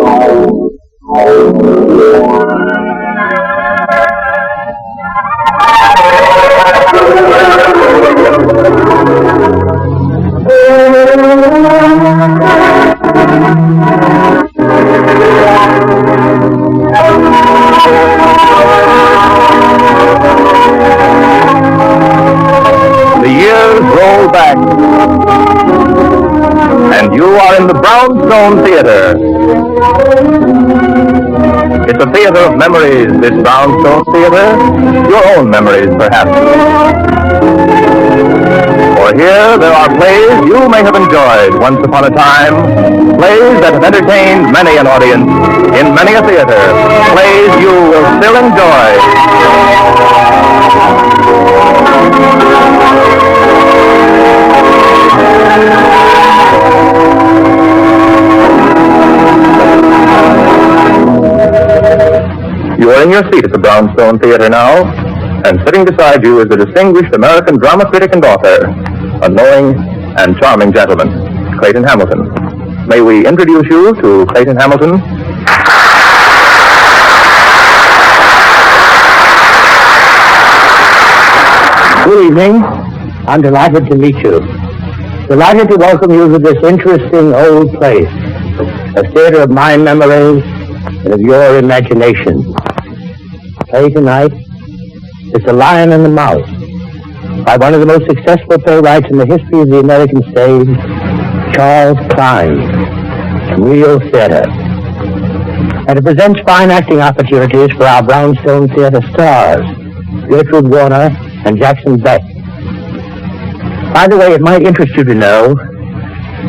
The years roll back, and you are in the Brownstone Theater. It's a theater of memories, this Brownstone Theater. Your own memories, perhaps. For here there are plays you may have enjoyed once upon a time. Plays that have entertained many an audience in many a theater. Plays you will still enjoy. You are in your seat at the Brownstone Theater now, and sitting beside you is a distinguished American drama critic and author, a knowing and charming gentleman, Clayton Hamilton. May we introduce you to Clayton Hamilton? Good evening. I'm delighted to meet you. Delighted to welcome you to this interesting old place, a theater of my memories and of your imagination. Play tonight is The Lion and the Mouse, by one of the most successful playwrights in the history of the American stage, Charles Klein. Real theater. And it presents fine acting opportunities for our Brownstone Theater stars, Gertrude Warner and Jackson Beck. By the way, it might interest you to know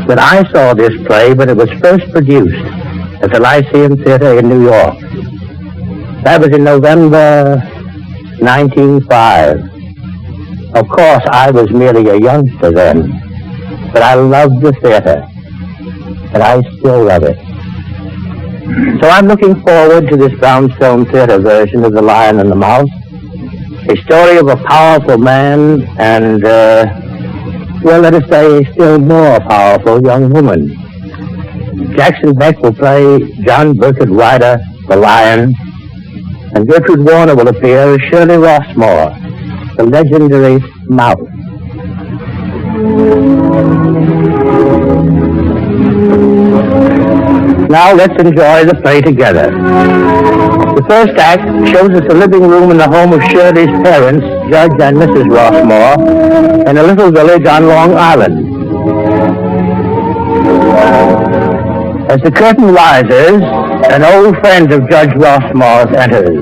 that I saw this play when it was first produced at the Lyceum Theater in New York. That was in November 1905. Of course, I was merely a youngster then, but I loved the theater, and I still love it. So I'm looking forward to this Brownstone Theater version of The Lion and the Mouse, a story of a powerful man and, well, let us say, a still more powerful young woman. Jackson Beck will play John Burkett Ryder, the Lion, and Gertrude Warner will appear as Shirley Rossmore, the legendary mouse. Now let's enjoy the play together. The first act shows us a living room in the home of Shirley's parents, Judge and Mrs. Rossmore, in a little village on Long Island. As the curtain rises, an old friend of Judge Rossmore's enters.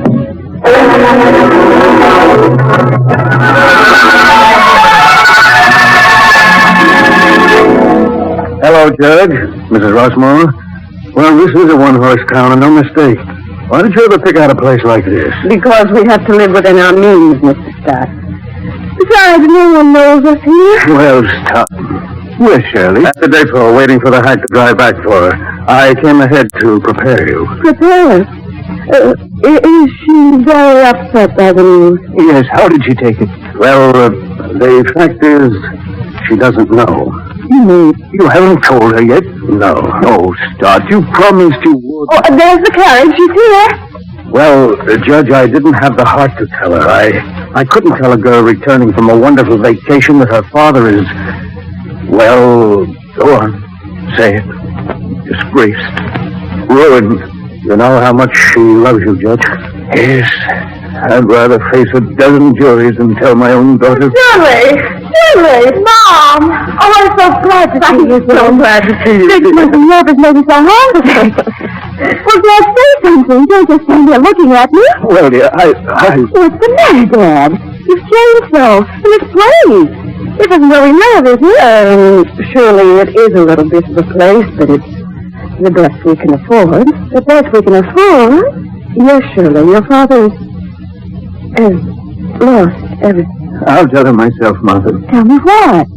Hello, Judge. Mrs. Rossmore. Well, this is a one-horse town, and no mistake. Why did you ever pick out a place like this? Because we have to live within our means, Mr. Scott. Besides, no one knows us here. Well, stop. Where's Shirley? At the depot, waiting for the hack to drive back for her. I came ahead to prepare you. Prepare us? Is she very upset by the news? Yes, how did she take it? Well, the fact is, she doesn't know. You mean? You haven't told her yet? No. Oh, Stott, you promised you would. Oh, there's the carriage. She's here. Well, Judge, I didn't have the heart to tell her. I couldn't tell a girl returning from a wonderful vacation that her father is... Well, go on. Say it. Disgraced. Ruined. You know how much she loves you, Judge. Yes. I'd rather face a dozen juries than tell my own daughter. Shirley! Mom! Oh, I'm so glad to see you. So glad to see you. 6 months of love has made me so happy. Well, Dad, say something. Don't just stand there looking at me. Well, dear, What's the matter, Dad? You've changed so. And it's plain. It isn't really love, is it? Surely it is a little bit of a place, but it's the best we can afford. The best we can afford? Yes, Shirley. Your father has lost everything. I'll tell her myself, Martha. Tell me what?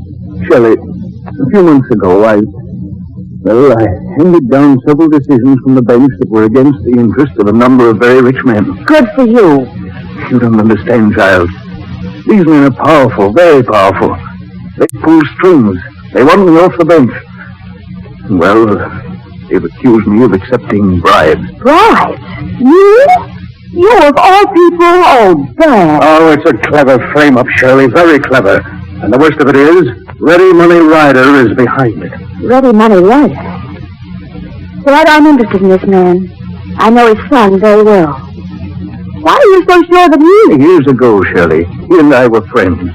Shirley, a few months ago, I handed down several decisions from the bench that were against the interest of a number of very rich men. Good for you. You don't understand, child. These men are powerful, very powerful. They pull strings. They want me off the bench. Well, They've accused me of accepting bribes. Bribes? You? You of all people? Oh, Dad. Oh, it's a clever frame-up, Shirley. Very clever. And the worst of it is, Ready Money Ryder is behind it. Ready Money Ryder? Dad, I'm interested in this man. I know his son very well. Why are you so sure that he... Years ago, Shirley, he and I were friends.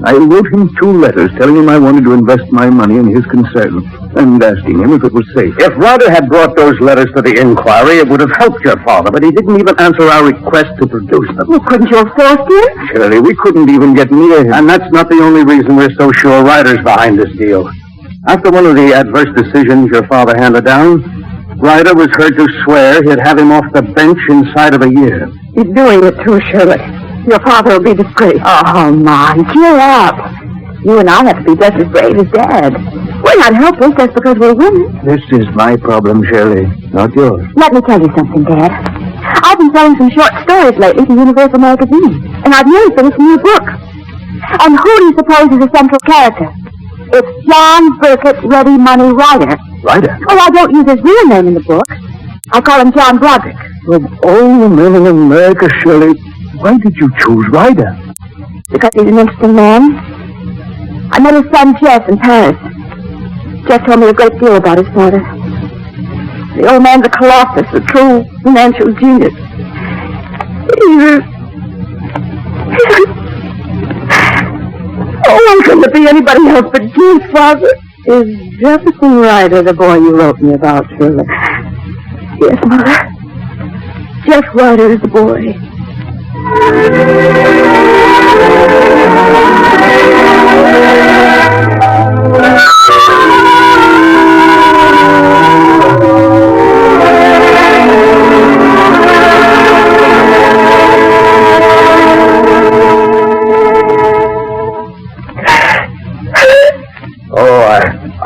I wrote him 2 letters telling him I wanted to invest my money in his concern and asking him if it was safe. If Ryder had brought those letters to the inquiry, it would have helped your father, but he didn't even answer our request to produce them. Well, couldn't you have forced him? Shirley, we couldn't even get near him. And that's not the only reason we're so sure Ryder's behind this deal. After one of the adverse decisions your father handed down, Ryder was heard to swear he'd have him off the bench inside of a year. He's doing it too, Shirley. Your father will be disgraced. Oh, Mom, cheer up. You and I have to be just as brave as Dad. We're not helpless just because we're women. This is my problem, Shirley, not yours. Let me tell you something, Dad. I've been selling some short stories lately to Universal Magazine, and I've nearly finished a new book. And who do you suppose is the central character? It's John Burkett Ready Money Ryder. Ryder? Oh, I don't use his real name in the book. I call him John Broderick. Of all the men in America, Shirley, why did you choose Ryder? Because he's an interesting man. I met his son, Jeff, in Paris. Jeff told me a great deal about his father. The old man's a colossus, a true financial genius. Oh, why couldn't it be anybody else but Jeff's father? Is Jefferson Ryder the boy you wrote me about, Shirley? Yes, Mother. Jeff Ryder is the boy.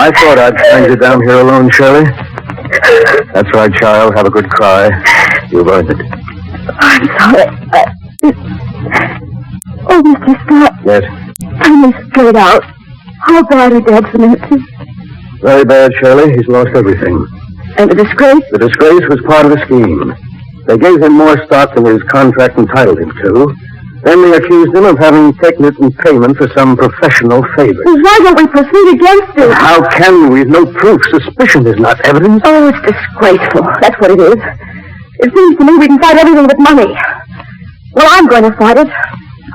I thought I'd find you down here alone, Shirley. That's right, child. Have a good cry. You've earned it. I'm sorry. Oh, Mr. Scott. Yes? Tell me straight out. How bad are Dad's finances? Very bad, Shirley. He's lost everything. And the disgrace? The disgrace was part of the scheme. They gave him more stock than his contract entitled him to. Then they accused him of having taken it in payment for some professional favor. Well, why don't we proceed against him? How can we? No proof. Suspicion is not evidence. Oh, it's disgraceful. That's what it is. It seems to me we can fight everything with money. Well, I'm going to fight it.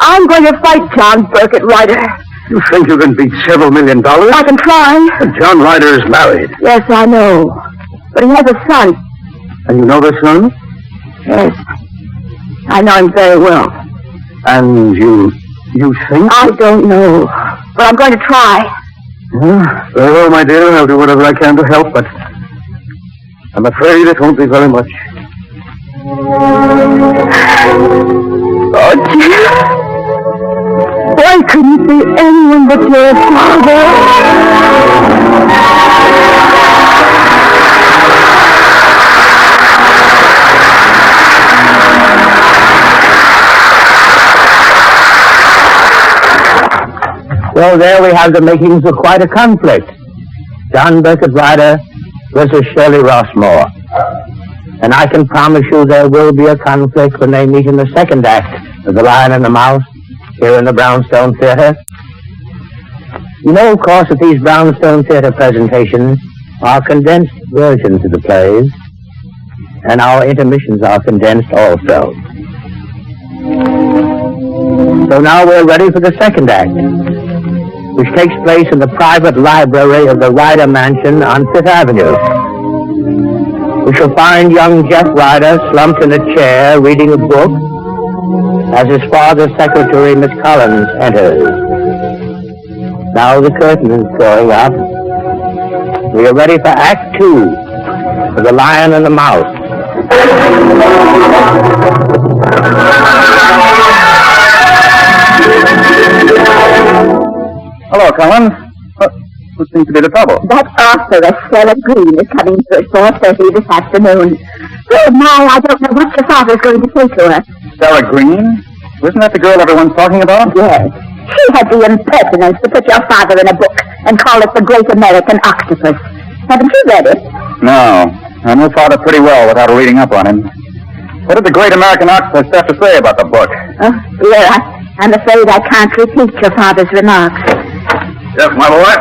I'm going to fight John Burkett Ryder. You think you can beat several $1 million? I can try. And John Ryder is married. Yes, I know. But he has a son. And you know the son? Yes. I know him very well. And you think? I don't know. But I'm going to try. Very well, my dear. I'll do whatever I can to help, but I'm afraid it won't be very much. Oh, dear. Why couldn't it be anyone but your father? Well, there we have the makings of quite a conflict. John Burkett Ryder versus Shirley Rossmore. And I can promise you there will be a conflict when they meet in the second act of The Lion and the Mouse here in the Brownstone Theater. You know, of course, that these Brownstone Theater presentations are condensed versions of the plays, and our intermissions are condensed also. So now we're ready for the second act, which takes place in the private library of the Ryder Mansion on Fifth Avenue. We shall find young Jeff Ryder slumped in a chair reading a book as his father's secretary, Miss Collins, enters. Now the curtain is going up. We are ready for Act 2 for The Lion and the Mouse. Hello, Collins. What seems to be the trouble? That authoress, Stella Green, is coming to at 4:30 this afternoon. Oh, my, I don't know what your father's going to say to her. Stella Green? Wasn't that the girl everyone's talking about? Yes. She had the impertinence to put your father in a book and call it The Great American Octopus. Haven't you read it? No. I know Father pretty well without reading up on him. What did the great American octopus have to say about the book? Oh, dear, I'm afraid I can't repeat your father's remarks. Yes, my boy.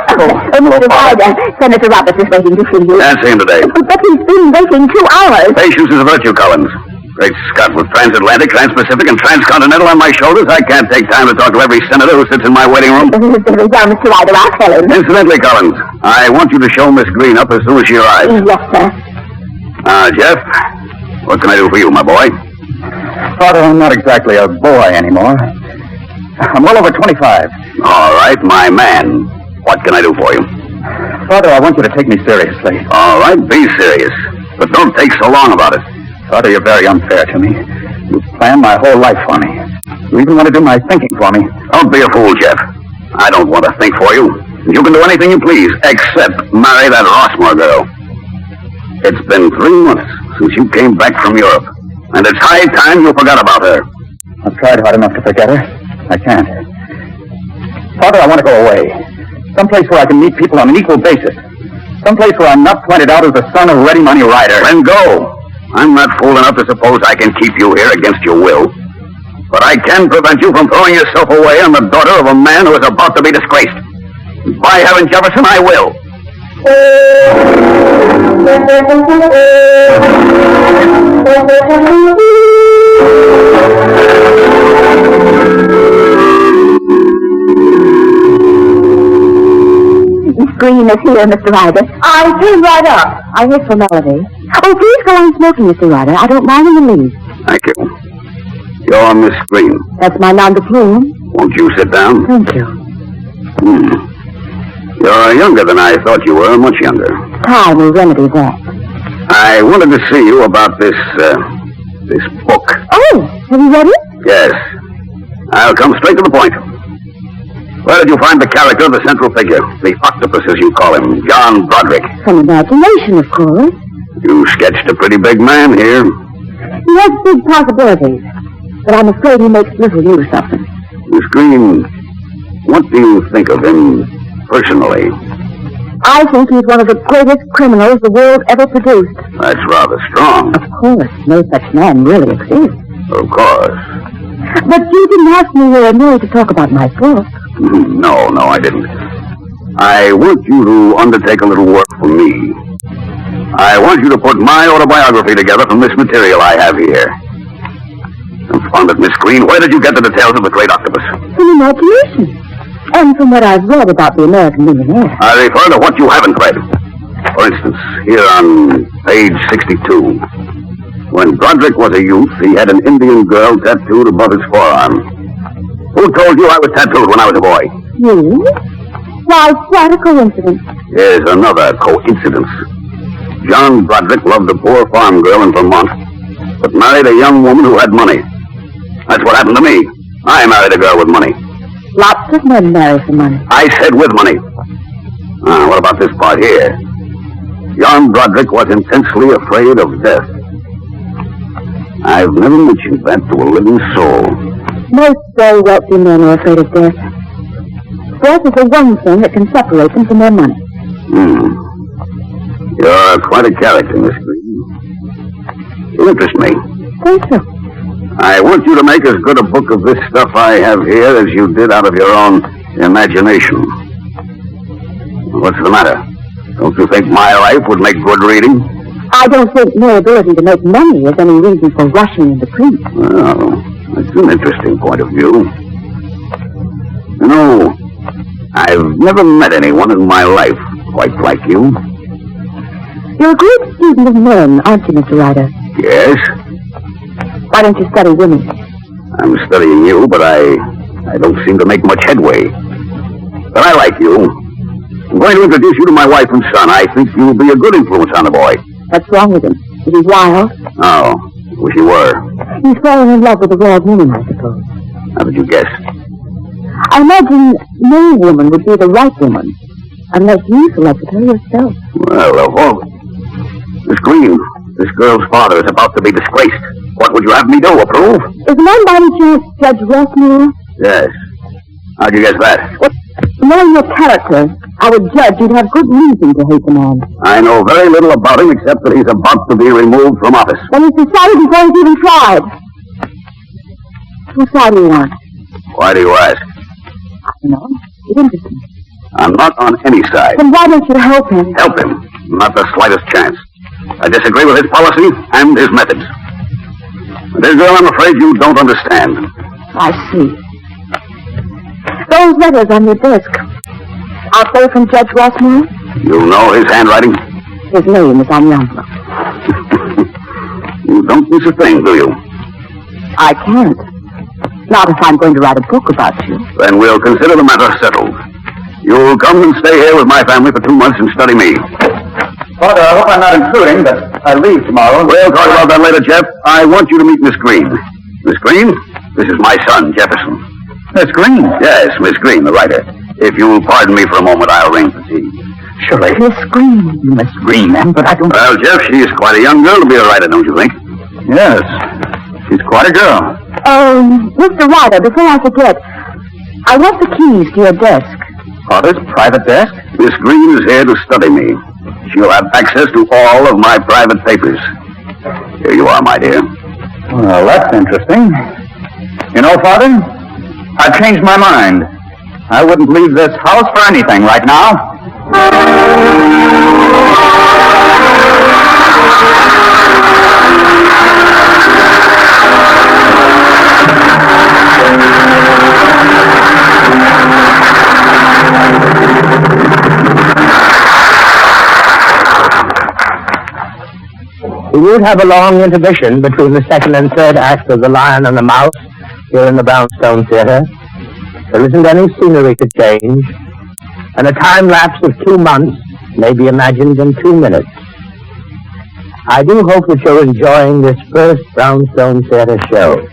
Mr. Ryder, Senator Roberts is waiting to see you. Can't see him today. But he's been waiting 2 hours. Patience is a virtue, Collins. Great Scott, with transatlantic, transpacific, and transcontinental on my shoulders, I can't take time to talk to every senator who sits in my waiting room. Very well, Mr. Ryder, I'll tell him. Incidentally, Collins, I want you to show Miss Green up as soon as she arrives. Yes, sir. Jeff, what can I do for you, my boy? Father, I'm not exactly a boy anymore. I'm well over 25. All right, my man. What can I do for you? Father, I want you to take me seriously. All right, be serious. But don't take so long about it. Father, you're very unfair to me. You planned my whole life for me. You even want to do my thinking for me. Don't be a fool, Jeff. I don't want to think for you. You can do anything you please, except marry that Rossmore girl. It's been 3 months since you came back from Europe, and it's high time you forgot about her. I've tried hard enough to forget her. I can't. Father, I want to go away. Someplace where I can meet people on an equal basis. Someplace where I'm not pointed out as the son of Ready Money Ryder. Then go. I'm not fool enough to suppose I can keep you here against your will. But I can prevent you from throwing yourself away on the daughter of a man who is about to be disgraced. By heaven, Jefferson, I will. Miss Green is here, Mr. Ryder. I came right up. I hear formality. Oh, please go on smoking, Mr. Ryder. I don't mind in the least. Thank you. You're Miss Green. That's my nom de plume. Won't you sit down? Thank you. You're younger than I thought you were, much younger. Time will remedy that. I wanted to see you about this book. Oh, have you read it? Yes. I'll come straight to the point. Where did you find the character of the central figure? The octopus, as you call him, John Broderick. From imagination, of course. You sketched a pretty big man here. He has big possibilities, but I'm afraid he makes little use of them. Miss Green, what do you think of him personally? I think he's one of the greatest criminals the world ever produced. That's rather strong. Of course, no such man really exists. Of course. But you didn't ask me where I'm going to talk about my book. No, I didn't. I want you to undertake a little work for me. I want you to put my autobiography together from this material I have here. Confound it, Miss Green, where did you get the details of the great octopus? From imagination. And from what I've read about the American millionaire. I refer to what you haven't read. For instance, here on page 62. When Broderick was a youth, he had an Indian girl tattooed above his forearm. Who told you I was tattooed when I was a boy? You? Why, what a coincidence. Here's another coincidence. John Broderick loved a poor farm girl in Vermont, but married a young woman who had money. That's what happened to me. I married a girl with money. Lots of men marry for money. I said with money. What about this part here? John Broderick was intensely afraid of death. I've never mentioned that to a living soul. Most very wealthy men are afraid of death. Death is the one thing that can separate them from their money. You're quite a character, Miss Green. You interest me. Think so. I want you to make as good a book of this stuff I have here as you did out of your own imagination. What's the matter? Don't you think my life would make good reading? I don't think my ability to make money is any reason for rushing into print. Well, that's an interesting point of view. You know, I've never met anyone in my life quite like you. You're a great student of men, aren't you, Mr. Ryder? Yes? Why don't you study women? I'm studying you, but I don't seem to make much headway. But I like you. I'm going to introduce you to my wife and son. I think you'll be a good influence on the boy. What's wrong with him? Is he wild? Oh, wish you were. He's fallen in love with the world woman, I suppose. How did you guess? I imagine no woman would be the right woman unless you selected her yourself. Well, of all... Miss Green, this girl's father is about to be disgraced. What would you have me do, approve? Is the man by any chance Judge Rossmore? Yes. How'd you guess that? Well, knowing your character, I would judge you'd have good reason to hate the man. I know very little about him except that he's about to be removed from office. Then he's decided before he's even tried. Whose side do you want? Why do you ask? I don't know. It interests me. I'm not on any side. Then why don't you help him? Help him? Not the slightest chance. I disagree with his policy and his methods. This girl, I'm afraid you don't understand. I see. Those letters on your desk. Are they from Judge Rossmore? You know his handwriting? His name is on the envelope. You don't miss a thing, do you? I can't. Not if I'm going to write a book about you. Then we'll consider the matter settled. You'll come and stay here with my family for 2 months and study me. Father, I hope I'm not intruding, but I leave tomorrow. We'll talk about that later, Jeff. I want you to meet Miss Green. Miss Green? This is my son, Jefferson. Miss Green? Yes, Miss Green, the writer. If you'll pardon me for a moment, I'll ring for tea. Shirley. Miss Green. Miss Green, then, but I don't... Well, Jeff, she's quite a young girl to be a writer, don't you think? Yes. She's quite a girl. Mr. Ryder, before I forget, I want the keys to your desk. Father's private desk? Miss Green is here to study me. She'll have access to all of my private papers. Here you are, my dear. Well, that's interesting. You know, Father, I've changed my mind. I wouldn't leave this house for anything right now. We would have a long intermission between the second and third acts of The Lion and the Mouse here in the Brownstone Theater. There isn't any scenery to change, and a time lapse of 2 months may be imagined in 2 minutes. I do hope that you're enjoying this first Brownstone Theater show.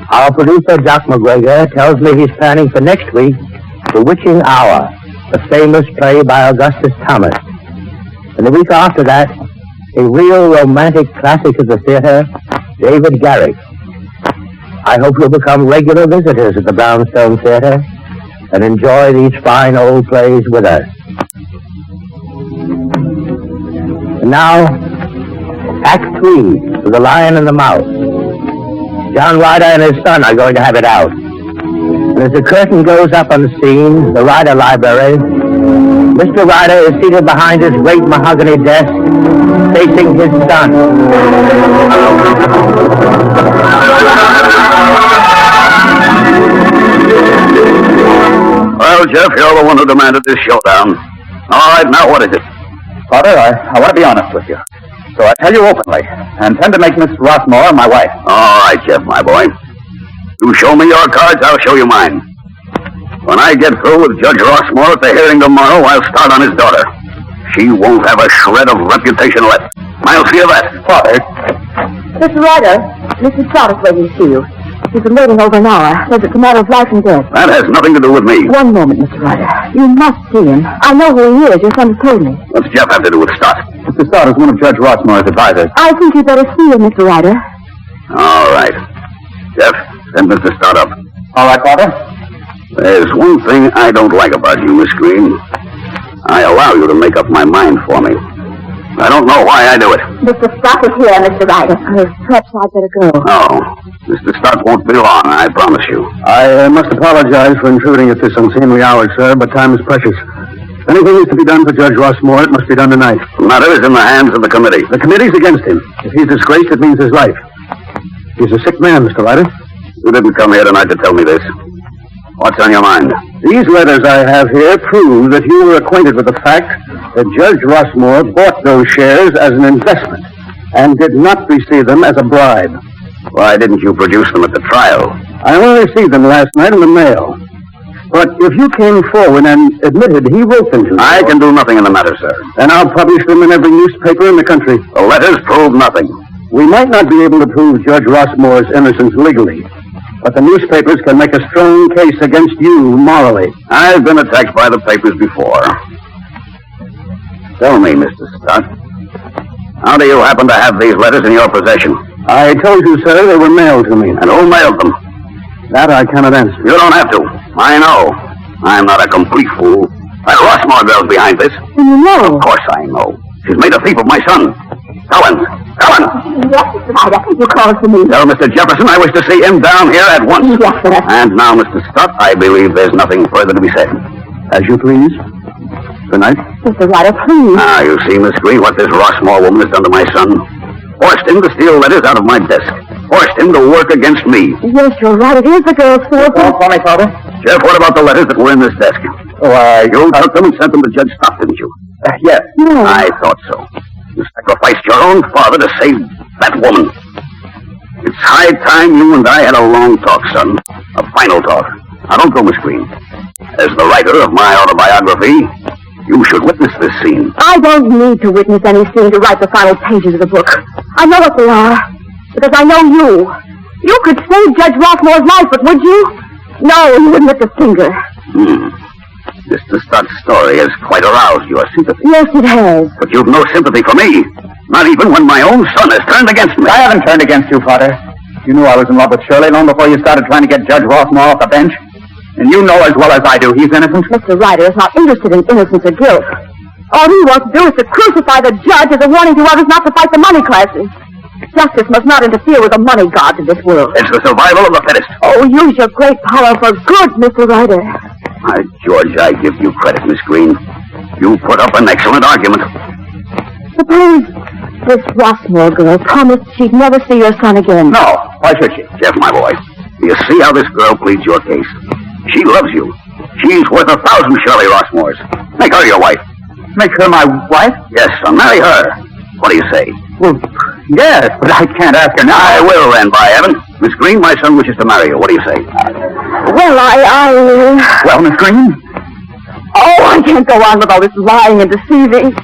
Our producer, Doc McGregor, tells me he's planning for next week The Witching Hour, a famous play by Augustus Thomas. And the week after that, a real romantic classic of the theater, David Garrick. I hope you'll become regular visitors at the Brownstone Theater and enjoy these fine old plays with us. And now, Act 3 of The Lion and the Mouse. John Ryder and his son are going to have it out. And as the curtain goes up on the scene, the Ryder Library, Mr. Ryder is seated behind his great mahogany desk, facing his son. Well, Jeff, you're the one who demanded this showdown. All right, now what is it? Father, I want to be honest with you. So I tell you openly, I intend to make Miss Rossmore my wife. All right, Jeff, my boy. You show me your cards, I'll show you mine. When I get through with Judge Rossmore at the hearing tomorrow, I'll start on his daughter. She won't have a shred of reputation left. I'll see you that. Father. Mr. Ryder, Mrs. Stott is waiting to see you. She's been waiting over an hour. Says it's a matter of life and death. That has nothing to do with me. One moment, Mr. Ryder. You must see him. I know who he is. Your son has told me. What's Jeff have to do with Stott? Mr. Stott is one of Judge Rossmore's advisors. I think you'd better see him, Mr. Ryder. All right. Jeff, send Mr. Stott up. All right, Father. There's one thing I don't like about you, Miss Green. I allow you to make up my mind for me. I don't know why I do it. Mr. Stott is here, Mr. Ryder. Perhaps I'd better go. No. Mr. Stott won't be long, I promise you. I must apologize for intruding at this unseemly hour, sir, but time is precious. If anything is to be done for Judge Rossmore, it must be done tonight. The matter is in the hands of the committee. The committee's against him. If he's disgraced, it means his life. He's a sick man, Mr. Ryder. You didn't come here tonight to tell me this. What's on your mind? These letters I have here prove that you were acquainted with the fact that Judge Rossmore bought those shares as an investment and did not receive them as a bribe. Why didn't you produce them at the trial? I only received them last night in the mail. But if you came forward and admitted he wrote them to you... I can do nothing in the matter, sir. Then I'll publish them in every newspaper in the country. The letters prove nothing. We might not be able to prove Judge Rossmore's innocence legally, but the newspapers can make a strong case against you morally. I've been attacked by the papers before. Tell me, Mr. Stott, how do you happen to have these letters in your possession? I told you, sir, they were mailed to me. And who mailed them? That I cannot answer. You don't have to. I know. I'm not a complete fool. That Rossmore girl's behind this. You know. Of course I know. She's made a thief of my son. Ellen! Ellen! Yes, Mr. Ryder. You called for me. Tell Mr. Jefferson I wish to see him down here at once. Yes, sir. And now, Mr. Stott, I believe there's nothing further to be said. As you please. Good night. Mr. Ryder, please. Ah, you see, Miss Green, what this Rossmore woman has done to my son. Forced him to steal letters out of my desk. Forced him to work against me. Yes, you're right. It is the girl's fault. For me, Father? Jeff, what about the letters that were in this desk? Why, You took them and sent them to Judge Stott, didn't you? yes. No. I thought so. You sacrificed your own father to save that woman. It's high time you and I had a long talk, son. A final talk. Now, don't go, Miss Green. As the writer of my autobiography, you should witness this scene. I don't need to witness any scene to write the final pages of the book. I know what they are, because I know you. You could save Judge Rossmore's life, but would you? No, you wouldn't lift a finger. Mr. Stott's story has quite aroused your sympathy. Yes, it has. But you've no sympathy for me. Not even when my own son has turned against me. I haven't turned against you, Father. You knew I was in love with Shirley long before you started trying to get Judge Rossmore off the bench. And you know as well as I do he's innocent. Mr. Ryder is not interested in innocence or guilt. All he wants to do is to crucify the judge as a warning to others not to fight the money classes. Justice must not interfere with the money gods of this world. It's the survival of the fittest. Oh, use your great power for good, Mr. Ryder. My George, I give you credit, Miss Green. You put up an excellent argument. Suppose this Rossmore girl promised she'd never see your son again. No. Why should she? Jeff, my boy, you see how this girl pleads your case. She loves you. She's worth 1,000 Shirley Rossmores. Make her your wife. Make her my wife? Yes, son, marry her. What do you say? Well, yes, but I can't ask her now. I will, then, by heaven. Miss Green, my son wishes to marry you. What do you say? Well, Well, Miss Green? Oh, I can't go on with all this lying and deceiving.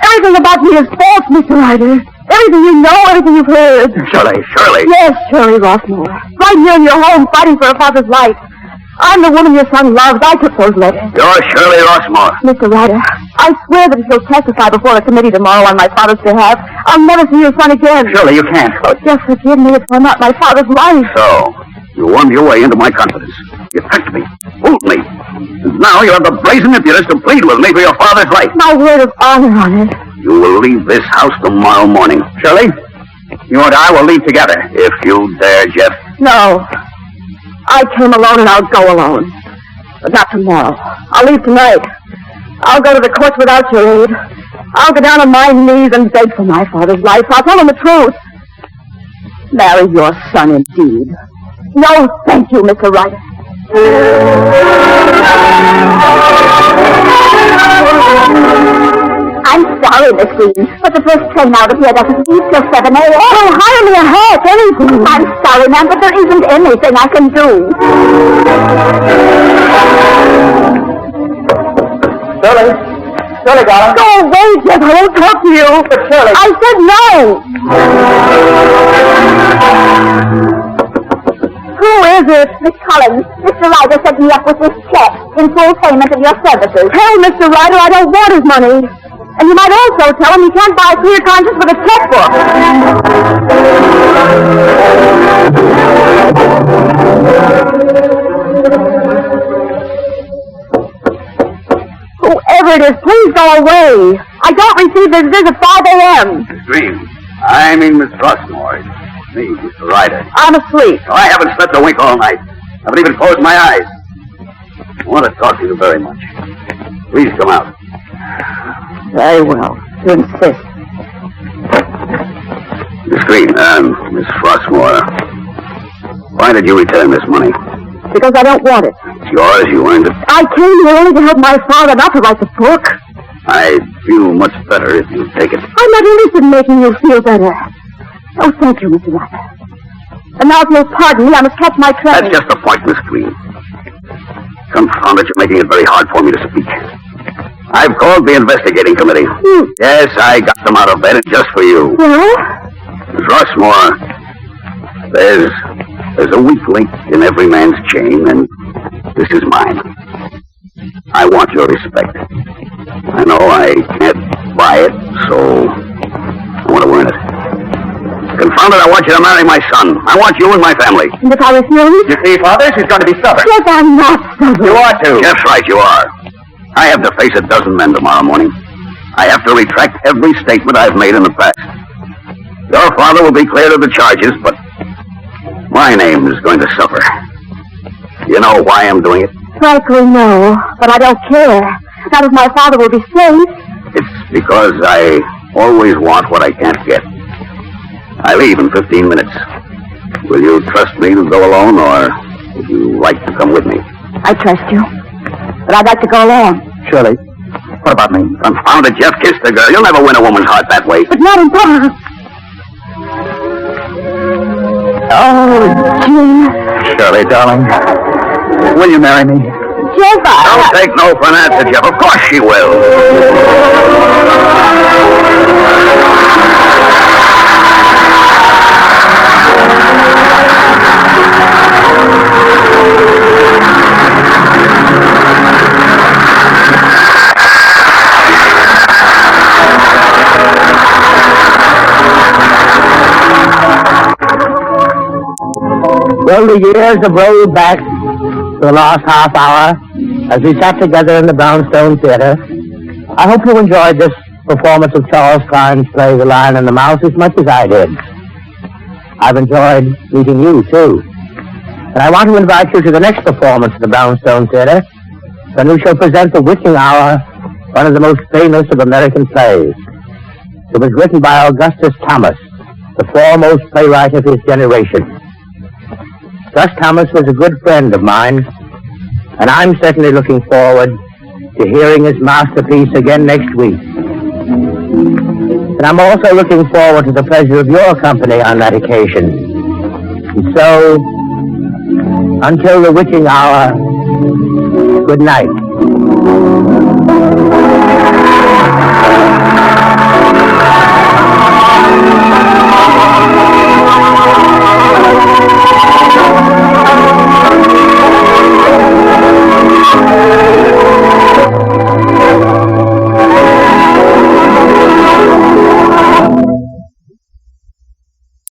Everything about me is false, Mr. Ryder. Everything you know, everything you've heard. Shirley. Yes, Shirley Rossmore. Right here in your home, fighting for her father's life. I'm the woman your son loves. I took those letters. You're Shirley Rossmore. Mr. Ryder, I swear that if you'll testify before the committee tomorrow on my father's behalf, I'll never see your son again. Shirley, you can't. Oh, just forgive me. It's for not my father's life. So, you wormed your way into my confidence. You tricked me, fooled me. And now you have the brazen impudence to plead with me for your father's life. My word of honor on it. You will leave this house tomorrow morning. Shirley, you and I will leave together. If you dare, Jeff. No. I came alone and I'll go alone. But not tomorrow. I'll leave tonight. I'll go to the courts without your aid. I'll go down on my knees and beg for my father's life. I'll tell him the truth. Marry your son, indeed. No, thank you, Mr. Ryder. I'm sorry, Miss Green, but the first train out of here doesn't leave till 7 a.m. Oh, hire me a hat, anything. I'm sorry, ma'am, but there isn't anything I can do. Shirley, darling. Go away, Jeff. I won't talk to you. But Shirley. I said no. Who is it? Miss Collins. Mr. Ryder set me up with this check in full payment of your services. Tell Mr. Ryder I don't want his money. And you might also tell him he can't buy a clear conscience with a checkbook. Whoever it is, please go away. I don't receive visitors at 5 a.m. Miss Green. I mean Miss Rossmore. It's me, Mr. Ryder. I'm asleep. I haven't slept a wink all night. I haven't even closed my eyes. I want to talk to you very much. Please come out. Very well. You insist. Miss Green, Miss Rossmore, why did you return this money? Because I don't want it. It's yours. You earned it. I came here only to help my father, not to write the book. I'd feel much better if you take it. I'm not interested in making you feel better. Oh, thank you, Mr. Ryder. And now if you'll pardon me, I must catch my train. That's just the point, Miss Green. Confound it, you're making it very hard for me to speak. I've called the investigating committee. Yes, I got them out of bed just for you. Well? Miss Rossmore, there's a weak link in every man's chain, and this is mine. I want your respect. I know I can't buy it, so I want to earn it. Confound it, I want you to marry my son. I want you and my family. And if I refuse? You see, Father, she's going to be stubborn. Yes, I'm not stubborn. You are too. Jeff's right, you are. I have to face a dozen men tomorrow morning. I have to retract every statement I've made in the past. Your father will be cleared of the charges, but my name is going to suffer. You know why I'm doing it? Frankly, no. But I don't care. Not if my father will be safe. It's because I always want what I can't get. I leave in 15 minutes. Will you trust me to go alone, or would you like to come with me? I trust you. But I'd like to go alone. Shirley, what about me? Confound it, Jeff. Kiss the girl. You'll never win a woman's heart that way. But not in public. Oh, Jim. Shirley, darling, will you marry me? Jeff, Don't take no for an answer, Jeff. Of course she will. Well, the years have rolled back to the last half hour as we sat together in the Brownstone Theater. I hope you enjoyed this performance of Charles Klein's play The Lion and the Mouse as much as I did. I've enjoyed meeting you, too. And I want to invite you to the next performance of the Brownstone Theater, when we shall present The Witching Hour, one of the most famous of American plays. It was written by Augustus Thomas, the foremost playwright of his generation. Gus Thomas was a good friend of mine, and I'm certainly looking forward to hearing his masterpiece again next week. And I'm also looking forward to the pleasure of your company on that occasion. And so, until the witching hour, good night.